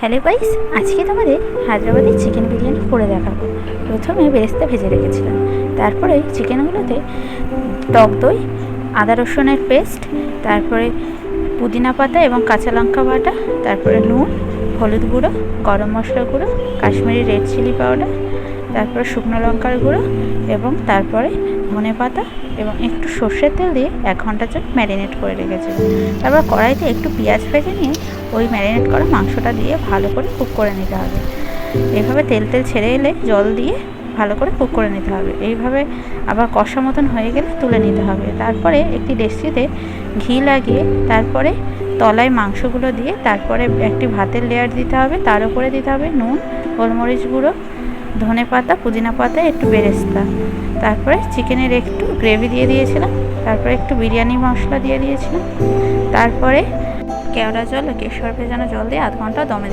Hello guys, আজকে তোমাদের Hyderabadi chicken biryani করে দেখাবো। প্রথমে বেরেস্তা ভেজে রেখেছিলাম, তারপরে চিকেনগুলোতে টক দই, আদা রসুনের পেস্ট, তারপরে পুদিনা পাতা এবং কাঁচা লঙ্কা বাটা, তারপরে নুন, হলুদ গুঁড়ো, গরম মশলা গুঁড়ো, কাশ্মীরি রেড চিলি পাউডার, তারপরে শুকনো লঙ্কার গুঁড়ো এবং তারপরে ধনে পাতা এবং একটু সর্ষের তেল দিয়ে 1 ঘন্টার জন্য ম্যারিনেট করে রেখেছিলাম। তারপর কড়াইতে একটু পেঁয়াজ ভেজে নিয়ে ওই ম্যারিনেট করা মাংসটা দিয়ে ভালো করে কুক করে নিতে হবে। এইভাবে তেল ছেড়ে এলে জল দিয়ে ভালো করে কুক করে নিতে হবে। এইভাবে আবার কষা মতন হয়ে গেলে তুলে নিতে হবে। তারপরে একটি ডেকচিতে ঘি লাগিয়ে তারপরে তলায় মাংসগুলো দিয়ে তারপরে একটি ভাতের লেয়ার দিতে হবে, তার উপরে দিতে হবে নুন, গোলমরিচ গুঁড়ো, ধনে পাতা, পুদিনা পাতা, একটু বেরেস্তা, তারপরে চিকেনের একটু গ্রেভি দিয়ে দিয়েছিলাম, তারপরে একটু বিরিয়ানি মশলা দিয়ে দিয়েছিলাম, তারপরে কেওড়া জল ও কেশর ভেজানো জল দিয়ে 1/2 ঘন্টা দমে